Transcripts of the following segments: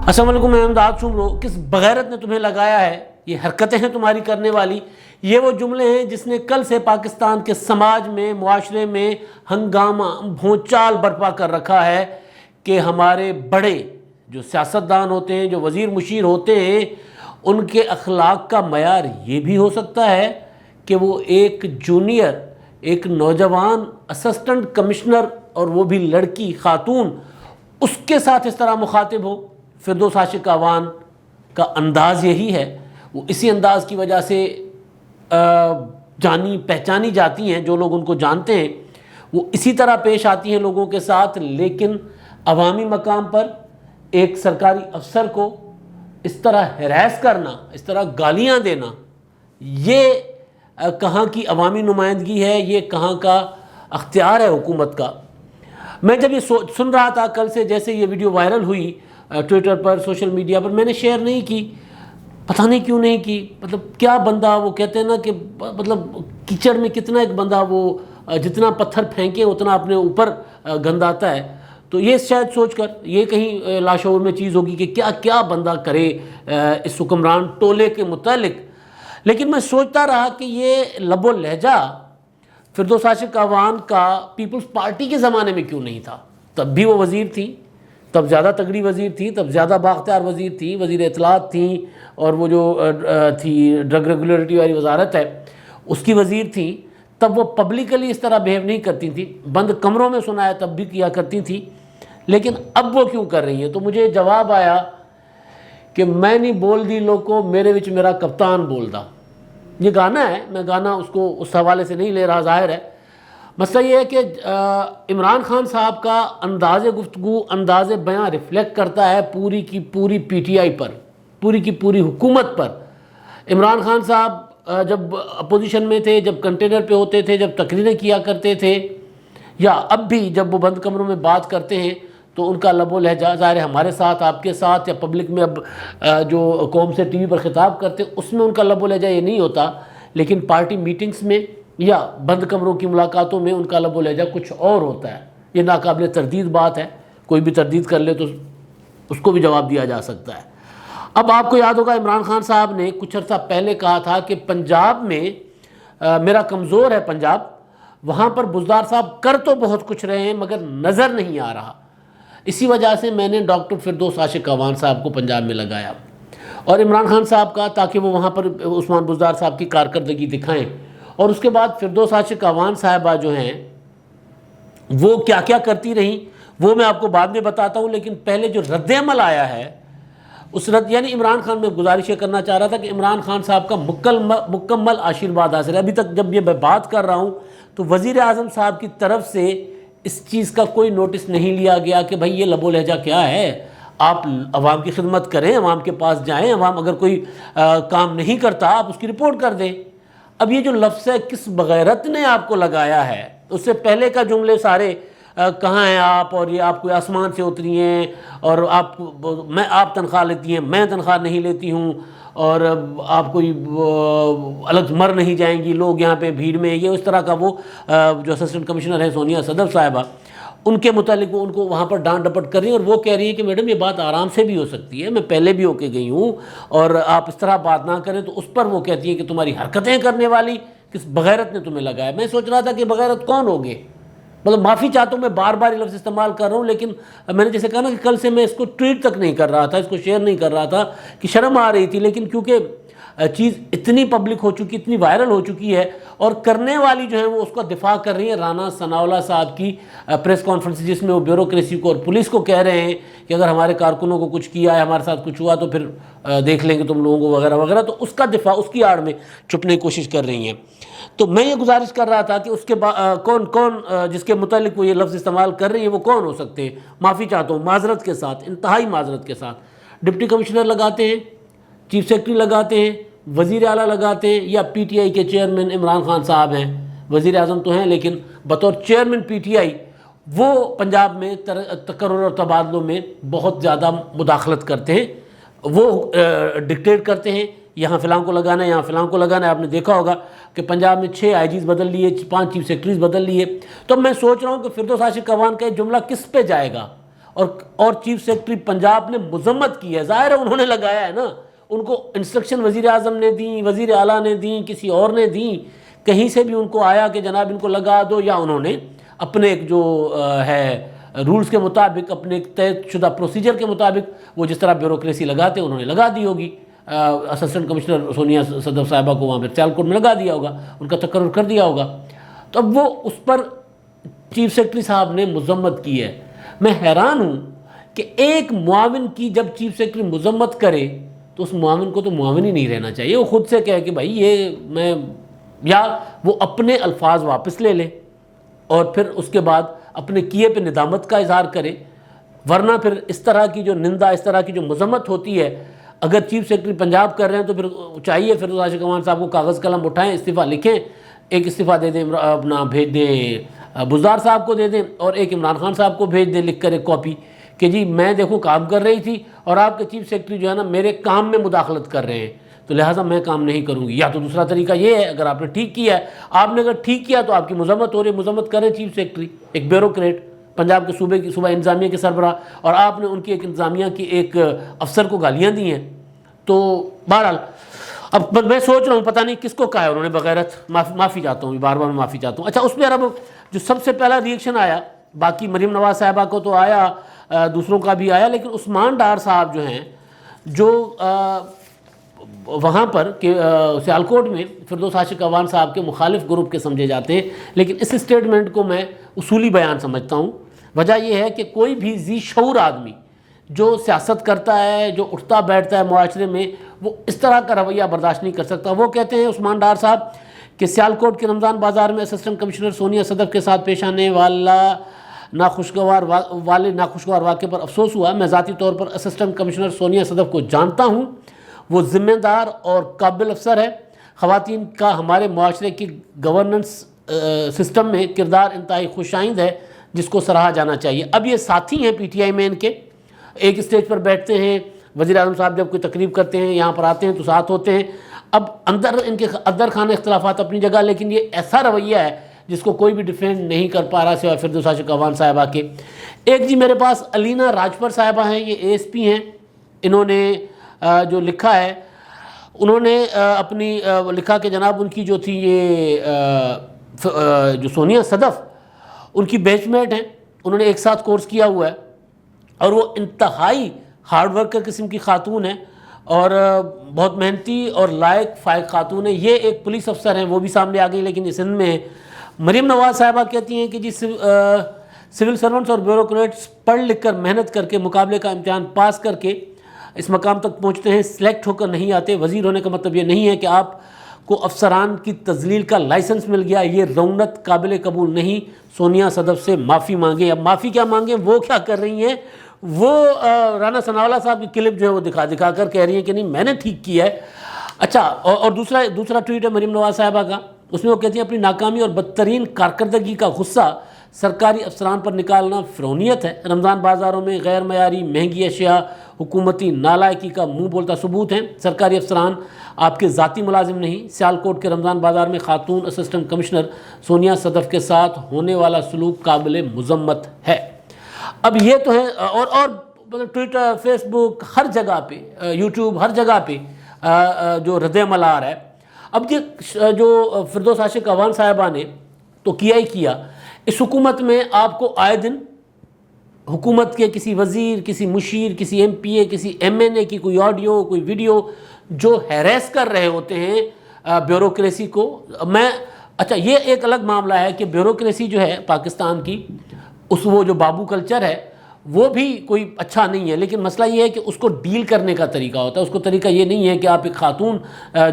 السلام علیکم، میں امداد شمرو۔ کس بغیرت نے تمہیں لگایا ہے؟ یہ حرکتیں ہیں تمہاری کرنے والی۔ یہ وہ جملے ہیں جس نے کل سے پاکستان کے سماج میں، معاشرے میں ہنگامہ، بھونچال برپا کر رکھا ہے کہ ہمارے بڑے جو سیاستدان ہوتے ہیں، جو وزیر مشیر ہوتے ہیں، ان کے اخلاق کا معیار یہ بھی ہو سکتا ہے کہ وہ ایک جونیئر، ایک نوجوان اسسٹنٹ کمشنر، اور وہ بھی لڑکی، خاتون، اس کے ساتھ اس طرح مخاطب ہو۔ فردوس عاشق اعوان کا انداز یہی ہے، وہ اسی انداز کی وجہ سے جانی پہچانی جاتی ہیں۔ جو لوگ ان کو جانتے ہیں وہ اسی طرح پیش آتی ہیں لوگوں کے ساتھ، لیکن عوامی مقام پر ایک سرکاری افسر کو اس طرح ہراس کرنا، اس طرح گالیاں دینا، یہ کہاں کی عوامی نمائندگی ہے؟ یہ کہاں کا اختیار ہے حکومت کا؟ میں جب یہ سن رہا تھا کل سے، جیسے یہ ویڈیو وائرل ہوئی ٹویٹر پر، سوشل میڈیا پر، میں نے شیئر نہیں کی۔ پتہ نہیں کیوں نہیں کی۔ مطلب کیا بندہ، وہ کہتے ہیں نا کہ مطلب کیچڑ میں کتنا ایک بندہ وہ جتنا پتھر پھینکے اتنا اپنے اوپر گند آتا ہے۔ تو یہ شاید سوچ کر یہ کہیں لاشعور میں چیز ہوگی کہ کیا کیا بندہ کرے اس حکمران ٹولے کے متعلق۔ لیکن میں سوچتا رہا کہ یہ لب و لہجہ فردوس عاشق اعوان کا پیپلز پارٹی کے زمانے میں کیوں نہیں تھا؟ تب بھی وہ وزیر تھی، تب زیادہ تگڑی وزیر تھی، تب زیادہ بااختیار وزیر تھی، وزیر اطلاعات تھیں، اور وہ جو تھی ڈرگ ریگولیٹری والی وزارت ہے اس کی وزیر تھیں۔ تب وہ پبلکلی اس طرح بیہیو نہیں کرتی تھیں، بند کمروں میں سنا ہے تب بھی کیا کرتی تھیں، لیکن اب وہ کیوں کر رہی ہیں؟ تو مجھے جواب آیا کہ میں نہیں بول دی لوگوں، میرے وچ میرا کپتان بول دا۔ یہ گانا ہے، میں گانا اس کو اس حوالے سے نہیں لے رہا، ظاہر ہے۔ مسئلہ یہ ہے کہ عمران خان صاحب کا انداز گفتگو، انداز بیان ریفلیکٹ کرتا ہے پوری کی پوری پی ٹی آئی پر، پوری کی پوری حکومت پر۔ عمران خان صاحب جب اپوزیشن میں تھے، جب کنٹینر پہ ہوتے تھے، جب تقریریں کیا کرتے تھے، یا اب بھی جب وہ بند کمروں میں بات کرتے ہیں، تو ان کا لب و لہجہ ظاہر ہے ہمارے ساتھ، آپ کے ساتھ، یا پبلک میں اب جو قوم سے ٹی وی پر خطاب کرتے ہیں اس میں ان کا لب و لہجہ یہ نہیں ہوتا، لیکن پارٹی میٹنگز میں یا بند کمروں کی ملاقاتوں میں ان کا لب و لہجہ کچھ اور ہوتا ہے۔ یہ ناقابل تردید بات ہے، کوئی بھی تردید کر لے تو اس کو بھی جواب دیا جا سکتا ہے۔ اب آپ کو یاد ہوگا عمران خان صاحب نے کچھ عرصہ پہلے کہا تھا کہ پنجاب میں میرا کمزور ہے پنجاب، وہاں پر بزدار صاحب کر تو بہت کچھ رہے ہیں مگر نظر نہیں آ رہا۔ اسی وجہ سے میں نے ڈاکٹر فردوس عاشق اعوان صاحب کو پنجاب میں لگایا، اور عمران خان صاحب کا، تاکہ وہ وہاں پر عثمان بزدار صاحب کی کارکردگی دکھائیں۔ اور اس کے بعد فردوس عاشق اعوان صاحبہ جو ہیں وہ کیا کیا کرتی رہیں وہ میں آپ کو بعد میں بتاتا ہوں، لیکن پہلے جو رد عمل آیا ہے اس یعنی عمران خان، میں گزارش یہ کرنا چاہ رہا تھا کہ عمران خان صاحب کا مکمل آشیرواد حاصل ہے۔ ابھی تک جب یہ میں بات کر رہا ہوں تو وزیر اعظم صاحب کی طرف سے اس چیز کا کوئی نوٹس نہیں لیا گیا کہ بھائی یہ لب و لہجہ کیا ہے، آپ عوام کی خدمت کریں، عوام کے پاس جائیں، عوام اگر کوئی کام نہیں کرتا آپ اس کی رپورٹ کر دیں۔ اب یہ جو لفظ ہے کس بغیرت نے آپ کو لگایا ہے، اس سے پہلے کا جملے سارے کہاں ہیں آپ، اور یہ آپ کوئی آسمان سے اتری ہیں، اور آپ تنخواہ لیتی ہیں، میں تنخواہ نہیں لیتی ہوں، اور آپ کوئی الگ مر نہیں جائیں گی لوگ یہاں پہ بھیڑ میں، یہ اس طرح کا وہ جو اسسٹنٹ کمشنر ہے سونیا صدف صاحبہ، ان کے متعلق وہ ان کو وہاں پر ڈانٹ ڈپٹ کر رہی ہیں، اور وہ کہہ رہی ہیں کہ میڈم یہ بات آرام سے بھی ہو سکتی ہے، میں پہلے بھی ہو کے گئی ہوں، اور آپ اس طرح بات نہ کریں۔ تو اس پر وہ کہتی ہیں کہ تمہاری حرکتیں کرنے والی کس بغیرت نے تمہیں لگایا۔ میں سوچ رہا تھا کہ بغیرت کون ہوگے، مطلب معافی چاہتا ہوں، میں بار بار یہ لفظ استعمال کر رہا ہوں، لیکن میں نے جیسے کہا نا کہ کل سے میں اس کو ٹویٹ تک نہیں کر رہا تھا، اس کو شیئر نہیں کر رہا تھا کہ شرم آ رہی تھی، لیکن کیونکہ چیز اتنی پبلک ہو چکی، اتنی وائرل ہو چکی ہے، اور کرنے والی جو ہیں وہ اس کا دفاع کر رہی ہیں۔ رانا ثناءاللہ صاحب کی پریس کانفرنس جس میں وہ بیوروکریسی کو اور پولیس کو کہہ رہے ہیں کہ اگر ہمارے کارکنوں کو کچھ کیا ہے، ہمارے ساتھ کچھ ہوا تو پھر دیکھ لیں گے تم لوگوں کو، وغیرہ وغیرہ، تو اس کا دفاع اس کی آڑ میں چھپنے کی کوشش کر رہی ہیں۔ تو میں یہ گزارش کر رہا تھا کہ اس کے کون جس کے متعلق وہ یہ لفظ استعمال کر رہی ہیں وہ کون ہو سکتے ہیں۔ معافی چاہتا ہوں، معذرت کے ساتھ، انتہائی معذرت کے ساتھ۔ ڈپٹی کمشنر لگاتے ہیں، چیف سیکرٹری لگاتے ہیں، وزیر اعلیٰ لگاتے ہیں، یا پی ٹی آئی کے چیئرمین عمران خان صاحب ہیں، وزیر اعظم تو ہیں لیکن بطور چیئرمین پی ٹی آئی وہ پنجاب میں تقرر اور تبادلوں میں بہت زیادہ مداخلت کرتے ہیں، وہ ڈکٹیٹ کرتے ہیں یہاں فلاں کو لگانا ہے، یہاں فلاں کو لگانا ہے۔ آپ نے دیکھا ہوگا کہ پنجاب میں 6 آئی جیز بدل لیے، 5 چیف سیکرٹریز بدل لیے۔ تو میں سوچ رہا ہوں کہ فردوس عاشق اعوان کا یہ جملہ کس پہ جائے گا، اور چیف سیکرٹری پنجاب نے مذمت کی ہے. ظاہر ہے انہوں نے لگایا ہے نا, ان کو انسٹرکشن وزیر اعظم نے دیں, وزیر اعلیٰ نے دیں, کسی اور نے دیں, کہیں سے بھی ان کو آیا کہ جناب ان کو لگا دو, یا انہوں نے اپنے ایک جو ہے رولز کے مطابق, اپنے ایک طے شدہ پروسیجر کے مطابق وہ جس طرح بیوروکریسی لگاتے انہوں نے لگا دی ہوگی. اسسٹنٹ کمشنر سونیا صدف صاحبہ کو وہاں پہ سیالکوٹ میں لگا دیا ہوگا, ان کا تقرر کر دیا ہوگا. تو اب وہ اس پر چیف سیکرٹری صاحب نے مذمت کی ہے. میں حیران ہوں کہ ایک معاون کی جب چیف سیکرٹری مذمت کرے تو اس معاون کو تو معاون ہی نہیں رہنا چاہیے, وہ خود سے کہے کہ بھائی یہ میں, یا وہ اپنے الفاظ واپس لے لے اور پھر اس کے بعد اپنے کیے پہ ندامت کا اظہار کرے. ورنہ پھر اس طرح کی جو نندا, اس طرح کی جو مذمت ہوتی ہے, اگر چیف سیکرٹری پنجاب کر رہے ہیں تو پھر چاہیے فردوس عاشق اعوان صاحب کو کاغذ قلم اٹھائیں, استعفیٰ لکھیں, ایک استعفیٰ دے دیں, اپنا بھیج دیں بزدار صاحب کو دے دیں, اور ایک عمران خان صاحب کو بھیج دیں لکھ کر ایک کاپی کہ جی میں دیکھو کام کر رہی تھی اور آپ کے چیف سیکرٹری جو ہے نا میرے کام میں مداخلت کر رہے ہیں, تو لہٰذا میں کام نہیں کروں گی. یا تو دوسرا طریقہ یہ ہے, اگر آپ نے ٹھیک کیا ہے, آپ نے اگر ٹھیک کیا تو آپ کی مذمت ہو رہی ہے, مذمت کریں چیف سیکرٹری, ایک بیوروکریٹ, پنجاب کے صوبہ انتظامیہ کے سربراہ, اور آپ نے ان کی ایک انتظامیہ کی ایک افسر کو گالیاں دی ہیں. تو بہرحال اب میں سوچ رہا ہوں پتہ نہیں کس کو کہا ہے انہوں نے بغیرت. معافی چاہتا ہوں, بار بار میں معافی چاہتا ہوں. اچھا, اس میں اب جو سب سے پہلا ریئیکشن آیا, باقی مریم نواز صاحبہ کو تو آیا, دوسروں کا بھی آیا, لیکن عثمان ڈار صاحب جو ہیں, جو وہاں پر سیالکوٹ میں فردوس عاشق اعوان صاحب کے مخالف گروپ کے سمجھے جاتے ہیں, لیکن اس اسٹیٹمنٹ کو میں اصولی بیان سمجھتا ہوں. وجہ یہ ہے کہ کوئی بھی ذی شعور آدمی جو سیاست کرتا ہے, جو اٹھتا بیٹھتا ہے معاشرے میں, وہ اس طرح کا رویہ برداشت نہیں کر سکتا. وہ کہتے ہیں عثمان ڈار صاحب کہ سیالکوٹ کے رمضان بازار میں اسسٹنٹ کمشنر سونیا صدف کے ساتھ پیش آنے ناخوشگوار واقعے پر افسوس ہوا. میں ذاتی طور پر اسسٹنٹ کمشنر سونیا صدف کو جانتا ہوں, وہ ذمہ دار اور قابل افسر ہے. خواتین کا ہمارے معاشرے کی گورننس سسٹم میں کردار انتہائی خوش آئند ہے, جس کو سراہا جانا چاہیے. اب یہ ساتھی ہیں پی ٹی آئی میں, ان کے ایک اسٹیج پر بیٹھتے ہیں, وزیر اعظم صاحب جب کوئی تقریب کرتے ہیں یہاں پر آتے ہیں تو ساتھ ہوتے ہیں. اب اندر ان کے اندر خانہ اختلافات اپنی جگہ, لیکن یہ ایسا رویہ ہے جس کو کوئی بھی ڈیفینڈ نہیں کر پا رہا سوائے فردوس عاشق اعوان صاحبہ کے. ایک جی میرے پاس علینا راجپر صاحبہ ہیں, یہ اے ایس پی ہیں. انہوں نے جو لکھا ہے, انہوں نے اپنی لکھا کہ جناب ان کی جو تھی یہ جو سونیا صدف, ان کی بیچ میٹ ہیں, انہوں نے ایک ساتھ کورس کیا ہوا ہے, اور وہ انتہائی ہارڈ ورکر قسم کی خاتون ہیں اور بہت محنتی اور لائق فائق خاتون ہیں. یہ ایک پولیس افسر ہیں, وہ بھی سامنے آ گئی لیکن یہ سندھ میں ہے. مریم نواز صاحبہ کہتی ہیں کہ جی سول سرونٹس اور بیوروکریٹس پڑھ لکھ کر محنت کر کے مقابلے کا امتحان پاس کر کے اس مقام تک پہنچتے ہیں, سلیکٹ ہو کر نہیں آتے. وزیر ہونے کا مطلب یہ نہیں ہے کہ آپ کو افسران کی تذلیل کا لائسنس مل گیا, یہ رونت قابل قبول نہیں. سونیا صدف سے معافی مانگیں. اب معافی کیا مانگیں, وہ کیا کر رہی ہیں, وہ رانا ثناءاللہ صاحب کی کلپ جو ہے وہ دکھا کر کہہ رہی ہیں کہ نہیں میں نے ٹھیک کیا ہے. اچھا, اور دوسرا ٹویٹ ہے مریم نواز صاحبہ کا, اس میں وہ کہتی ہیں اپنی ناکامی اور بدترین کارکردگی کا غصہ سرکاری افسران پر نکالنا فرونیت ہے. رمضان بازاروں میں غیر معیاری مہنگی اشیاء حکومتی نالائکی کا منہ بولتا ثبوت ہیں. سرکاری افسران آپ کے ذاتی ملازم نہیں. سیالکوٹ کے رمضان بازار میں خاتون اسسٹنٹ کمشنر سونیا صدف کے ساتھ ہونے والا سلوک قابل مذمت ہے. اب یہ تو ہے, اور ٹویٹر, فیس بک, ہر جگہ پہ, یوٹیوب, ہر جگہ پہ جو رد عمل آ رہا ہے. اب یہ جو فردوس عاشق اعوان صاحبہ نے تو کیا ہی کیا, اس حکومت میں آپ کو آئے دن حکومت کے کسی وزیر, کسی مشیر, کسی ایم پی اے, کسی ایم این اے کی کوئی آڈیو, کوئی ویڈیو جو ہیریس کر رہے ہوتے ہیں بیوروکریسی کو. اچھا, یہ ایک الگ معاملہ ہے کہ بیوروکریسی جو ہے پاکستان کی, وہ جو بابو کلچر ہے وہ بھی کوئی اچھا نہیں ہے, لیکن مسئلہ یہ ہے کہ اس کو ڈیل کرنے کا طریقہ ہوتا ہے. اس کو طریقہ یہ نہیں ہے کہ آپ ایک خاتون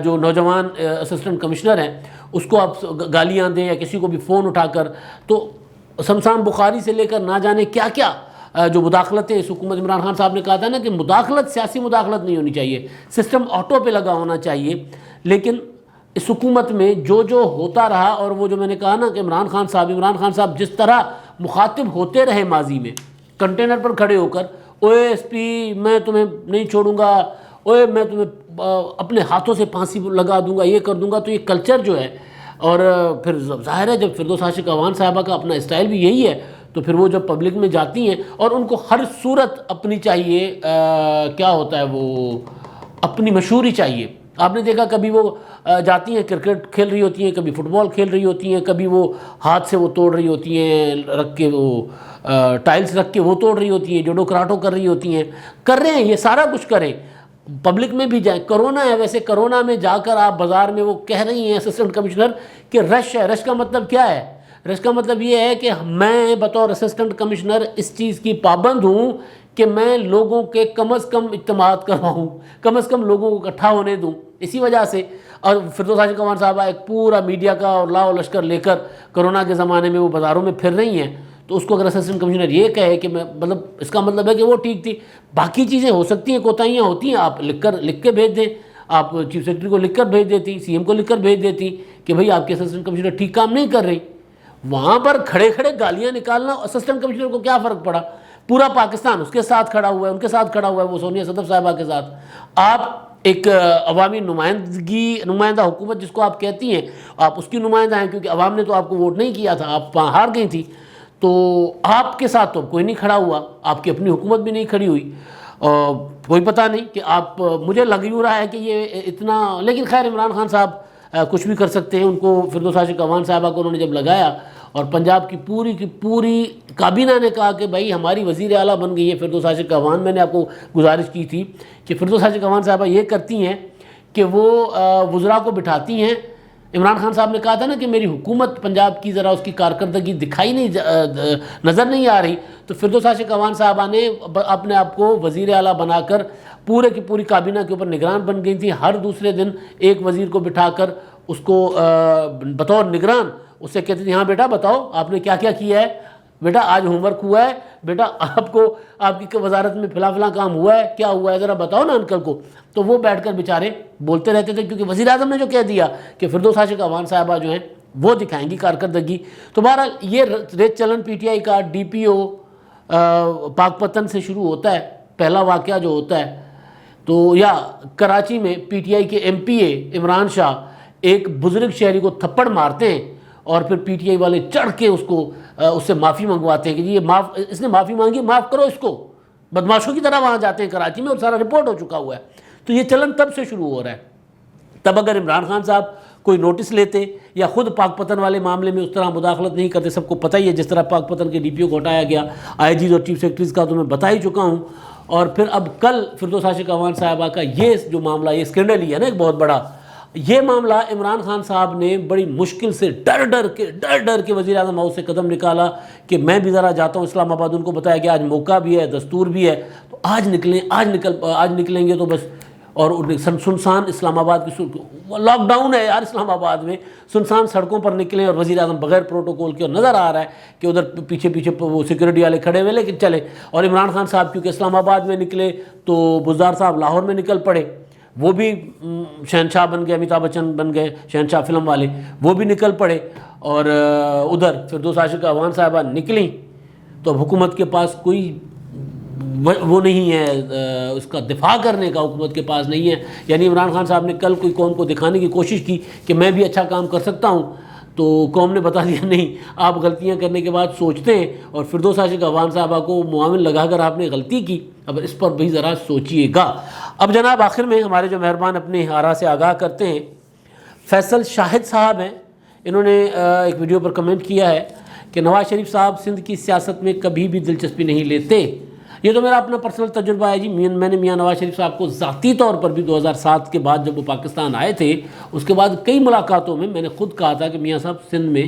جو نوجوان اسسٹنٹ کمشنر ہیں اس کو آپ گالیاں دیں, یا کسی کو بھی فون اٹھا کر, تو شمشان بخاری سے لے کر نہ جانے کیا کیا جو مداخلتیں اس حکومت. عمران خان صاحب نے کہا تھا نا کہ مداخلت سیاسی مداخلت نہیں ہونی چاہیے, سسٹم آٹو پہ لگا ہونا چاہیے. لیکن اس حکومت میں جو ہوتا رہا, اور وہ جو میں نے کہا نا کہ عمران خان صاحب جس طرح مخاطب ہوتے رہے ماضی میں, کنٹینر پر کھڑے ہو کر, اوے ایس پی میں تمہیں نہیں چھوڑوں گا, اوے میں تمہیں اپنے ہاتھوں سے پھانسی لگا دوں گا, یہ کر دوں گا. تو یہ کلچر جو ہے, اور پھر ظاہر ہے جب فردوس عاشق اعوان صاحبہ کا اپنا اسٹائل بھی یہی ہے, تو پھر وہ جب پبلک میں جاتی ہیں اور ان کو ہر صورت اپنی چاہیے کیا ہوتا ہے وہ اپنی مشہوری چاہیے. آپ نے دیکھا کبھی وہ جاتی ہیں کرکٹ کھیل رہی ہوتی ہیں, کبھی فٹ بال کھیل رہی ہوتی ہیں, کبھی وہ ہاتھ سے وہ توڑ رہی ہوتی ہیں رکھ کے, وہ ٹائلز رکھ کے وہ توڑ رہی ہوتی ہیں, جوڈو کراٹو کر رہی ہوتی ہیں, کر رہے ہیں یہ سارا کچھ کریں, پبلک میں بھی جائیں. کرونا ہے, ویسے کرونا میں جا کر آپ بازار میں وہ کہہ رہی ہیں اسسٹنٹ کمشنر کہ رش ہے. رش کا مطلب کیا ہے؟ رش کا مطلب یہ ہے کہ میں بطور اسسٹنٹ کمشنر اس چیز کی پابند ہوں کہ میں لوگوں کے کم از کم اجتماعات کرواؤں, کم از کم لوگوں کو اکٹھا ہونے دوں. اسی وجہ سے اور فردوس ہاشم قوان صاحبہ ایک پورا میڈیا کا اور لاؤ لشکر لے کر کرونا کے زمانے میں وہ بازاروں میں پھر رہی ہیں, تو اس کو اگر اسسٹنٹ کمشنر یہ کہے کہ میں مطلب اس کا مطلب ہے کہ وہ ٹھیک تھی. باقی چیزیں ہو سکتی ہیں, کوتاہیاں ہوتی ہیں, آپ لکھ کے بھیج دیں, آپ چیف سیکرٹری کو لکھ کر بھیج دیتی, سی ایم کو لکھ کر بھیج دیتی کہ بھئی آپ کے اسسٹنٹ کمشنر ٹھیک کام نہیں کر رہی. وہاں پر کھڑے کھڑے گالیاں نکالنا اسسٹنٹ کمشنر کو کیا فرق پڑا؟ پورا پاکستان اس کے ساتھ کھڑا ہوا ہے, ان کے ساتھ کھڑا ہوا ہے, وہ سونیا صدف صاحبہ کے ساتھ. آپ ایک عوامی نمائندہ حکومت جس کو آپ کہتی ہیں, آپ اس کی نمائندہ ہیں کیونکہ عوام نے تو آپ کو ووٹ نہیں کیا تھا, آپ وہاں ہار گئی تھی, تو آپ کے ساتھ تو کوئی نہیں کھڑا ہوا, آپ کی اپنی حکومت بھی نہیں کھڑی ہوئی. کوئی پتہ نہیں کہ آپ, مجھے لگ یوں رہا ہے کہ یہ اتنا, لیکن خیر عمران خان صاحب کچھ بھی کر سکتے ہیں. ان کو فردوس ہاشم قوان صاحبہ کو انہوں نے جب لگایا اور پنجاب کی پوری کابینہ نے کہا کہ بھائی ہماری وزیر اعلیٰ بن گئی ہے فردوس ہاشم قوان. میں نے آپ کو گزارش کی تھی کہ فردوس ہاشم قوان صاحبہ یہ کرتی ہیں کہ وہ وزراء کو بٹھاتی ہیں. عمران خان صاحب نے کہا تھا نا کہ میری حکومت پنجاب کی ذرا اس کی کارکردگی نظر نہیں آ رہی, تو فردوس ہاشم قوان صاحبہ نے اپنے آپ کو وزیر اعلیٰ بنا کر پورے کی پوری کابینہ کے اوپر نگران بن گئی تھی. ہر دوسرے دن ایک وزیر کو بٹھا کر اس کو بطور نگران اس سے کہتے تھے ہاں بیٹا بتاؤ آپ نے کیا کیا کیا ہے, بیٹا آج ہوم ورک ہوا ہے, بیٹا آپ کی وزارت میں فلاں کام ہوا ہے, کیا ہوا ہے ذرا بتاؤ نا انکل کو. تو وہ بیٹھ کر بیچارے بولتے رہتے تھے کیونکہ وزیر اعظم نے جو کہہ دیا کہ فردوس ہاشم قوان صاحبہ جو ہیں وہ دکھائیں گی کارکردگی. تو بہرحال یہ ریت چلن پی ٹی آئی کا ڈی پی او پاک پتن سے شروع ہوتا ہے. پہلا واقعہ جو ہوتا ہے تو یا کراچی میں پی ٹی آئی کے ایم پی اے عمران شاہ ایک بزرگ شہری کو تھپڑ مارتے ہیں اور پھر پی ٹی آئی والے چڑھ کے اس سے معافی منگواتے ہیں کہ جی یہ اس نے معافی مانگی, معاف کرو اس کو. بدماشوں کی طرح وہاں جاتے ہیں کراچی میں اور سارا رپورٹ ہو چکا ہوا ہے. تو یہ چلن تب سے شروع ہو رہا ہے. تب اگر عمران خان صاحب کوئی نوٹس لیتے یا خود پاک پتن والے معاملے میں اس طرح مداخلت نہیں کرتے, سب کو پتہ ہی ہے جس طرح پاک پتن کے ڈی پی او کو ہٹایا گیا, آئی جیز اور چیف سیکرٹریز کا تو میں بتا ہی چکا ہوں. اور پھر اب کل فردوس ہاشم قوان صاحبہ کا یہ جو معاملہ, یہ اسکینڈل ہی ہے نا ایک بہت بڑا, یہ معاملہ عمران خان صاحب نے بڑی مشکل سے ڈر کے وزیر اعظم ہاؤس سے قدم نکالا کہ میں بھی ذرا جاتا ہوں اسلام آباد. ان کو بتایا کہ آج موقع بھی ہے, دستور بھی ہے, تو آج نکلیں گے تو بس. اور سنسان اسلام آباد کی لاک ڈاؤن ہے یار اسلام آباد میں, سنسان سڑکوں پر نکلے اور وزیر اعظم بغیر پروٹوکول کے, اور نظر آ رہا ہے کہ ادھر پیچھے وہ سیکورٹی والے کھڑے ہوئے لیکن چلے. اور عمران خان صاحب کیونکہ اسلام آباد میں نکلے تو بزدار صاحب لاہور میں نکل پڑے, وہ بھی شہنشاہ بن گئے, امیتابھ بچن بن گئے شہنشاہ فلم والے, وہ بھی نکل پڑے. اور ادھر فردوس ہاشم قوان صاحبہ نکلیں تو اب حکومت کے پاس کوئی وہ نہیں ہے, اس کا دفاع کرنے کا حکومت کے پاس نہیں ہے. یعنی عمران خان صاحب نے کل کوئی قوم کو دکھانے کی کوشش کی کہ میں بھی اچھا کام کر سکتا ہوں, تو قوم نے بتا دیا نہیں, آپ غلطیاں کرنے کے بعد سوچتے ہیں. اور فردوس ہاشم قوان صاحبہ کو معاون لگا کر آپ نے غلطی کی, اب اس پر بھی ذرا سوچئے گا. اب جناب آخر میں ہمارے جو مہربان اپنے آراء سے آگاہ کرتے ہیں, فیصل شاہد صاحب ہیں, انہوں نے ایک ویڈیو پر کمنٹ کیا ہے کہ نواز شریف صاحب سندھ کی سیاست میں کبھی بھی دلچسپی نہیں لیتے. یہ تو میرا اپنا پرسنل تجربہ ہے جی. میں نے میاں نواز شریف صاحب کو ذاتی طور پر بھی 2007 کے بعد جب وہ پاکستان آئے تھے اس کے بعد کئی ملاقاتوں میں نے خود کہا تھا کہ میاں صاحب سندھ میں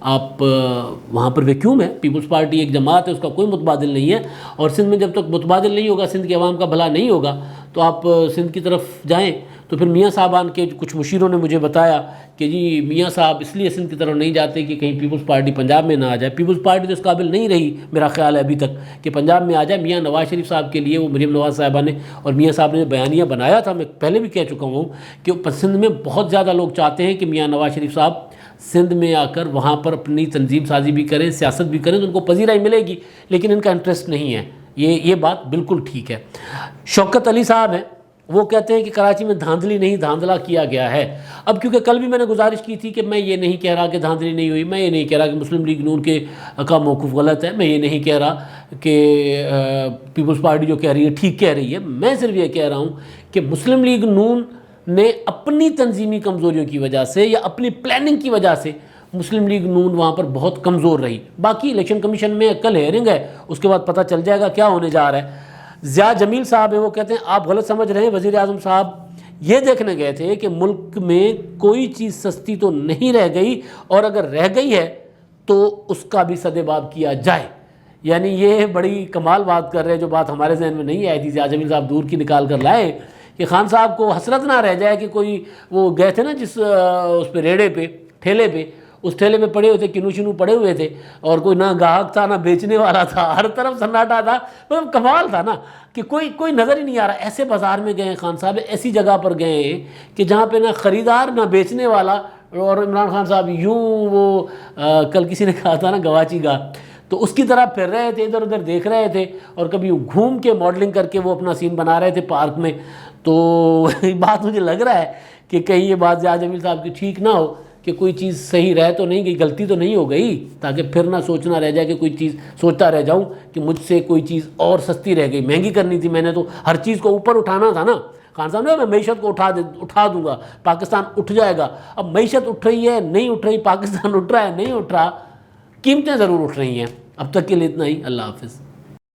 آپ وہاں پر ویکیوم ہے, پیپلز پارٹی ایک جماعت ہے, اس کا کوئی متبادل نہیں ہے, اور سندھ میں جب تک متبادل نہیں ہوگا, سندھ کے عوام کا بھلا نہیں ہوگا, تو آپ سندھ کی طرف جائیں. تو پھر میاں صاحبان کے کچھ مشیروں نے مجھے بتایا کہ جی میاں صاحب اس لیے سندھ کی طرف نہیں جاتے کہ کہیں پیپلز پارٹی پنجاب میں نہ آ جائے. پیپلز پارٹی تو اس قابل نہیں رہی میرا خیال ہے ابھی تک کہ پنجاب میں آ جائے. میاں نواز شریف صاحب کے لیے وہ مریم نواز صاحبہ نے اور میاں صاحب نے بیانیہ بنایا تھا, میں پہلے بھی کہہ چکا ہوں کہ سندھ میں بہت زیادہ لوگ چاہتے ہیں کہ میاں نواز شریف صاحب سندھ میں آ کر وہاں پر اپنی تنظیم سازی بھی کریں, سیاست بھی کریں, تو ان کو پذیرائی ملے گی, لیکن ان کا انٹرسٹ نہیں ہے. یہ بات بالکل ٹھیک ہے. شوکت علی صاحب ہیں, وہ کہتے ہیں کہ کراچی میں دھاندلی نہیں دھاندلا کیا گیا ہے. اب کیونکہ کل بھی میں نے گزارش کی تھی کہ میں یہ نہیں کہہ رہا کہ دھاندلی نہیں ہوئی، میں یہ نہیں کہہ رہا کہ مسلم لیگ نون کا موقف غلط ہے، میں یہ نہیں کہہ رہا کہ پیپلز پارٹی جو کہہ رہی ہے ٹھیک کہہ رہی ہے، میں صرف یہ کہہ رہا ہوں کہ مسلم لیگ نون نے اپنی تنظیمی کمزوریوں کی وجہ سے یا اپنی پلاننگ کی وجہ سے مسلم لیگ نون وہاں پر بہت کمزور رہی. باقی الیکشن کمیشن میں کل ہیئرنگ ہے، اس کے بعد پتہ چل جائے گا کیا ہونے جا رہا ہے. ضیاء جمیل صاحب ہیں، وہ کہتے ہیں آپ غلط سمجھ رہے ہیں، وزیر اعظم صاحب یہ دیکھنے گئے تھے کہ ملک میں کوئی چیز سستی تو نہیں رہ گئی، اور اگر رہ گئی ہے تو اس کا بھی سدباب کیا جائے. یعنی یہ بڑی کمال بات کر رہے ہیں، جو بات ہمارے ذہن میں نہیں آئی تھی. ضیاء جمیل صاحب دور کی نکال کر لائے کہ خان صاحب کو حسرت نہ رہ جائے کہ کوئی وہ گئے تھے نا جس اس پہ ریڑے پہ ٹھیلے پہ، اس ٹھیلے پہ پڑے ہوئے تھے، کنو شنو پڑے ہوئے تھے، اور کوئی نہ گاہک تھا نہ بیچنے والا تھا، ہر طرف سناٹا تھا. مطلب کمال تھا نا کہ کوئی نظر ہی نہیں آ رہا. ایسے بازار میں گئے ہیں خان صاحب، ایسی جگہ پر گئے ہیں کہ جہاں پہ نہ خریدار نہ بیچنے والا. اور عمران خان صاحب یوں وہ کل کسی نے کہا تھا نا گواچی گا، تو اس کی طرح پھر رہے تھے، ادھر ادھر دیکھ رہے تھے، اور کبھی گھوم کے ماڈلنگ کر کے وہ اپنا سین بنا رہے تھے پارک میں. تو بات مجھے لگ رہا ہے کہ کہیں یہ بات ضیاء جمیل صاحب کی ٹھیک نہ ہو کہ کوئی چیز صحیح رہ تو نہیں گئی، غلطی تو نہیں ہو گئی، تاکہ پھر نہ سوچنا رہ جائے کہ کوئی چیز سوچتا رہ جاؤں کہ مجھ سے کوئی چیز اور سستی رہ گئی. مہنگی کرنی تھی میں نے، تو ہر چیز کو اوپر اٹھانا تھا نا. خان صاحب نے میں معیشت کو اٹھا دوں گا، پاکستان اٹھ جائے گا. اب معیشت اٹھ رہی ہے نہیں اٹھ رہی، پاکستان اٹھ رہا ہے نہیں اٹھ رہا، قیمتیں ضرور اٹھ رہی ہیں. اب تک کے لیے اتنا ہی. اللہ حافظ.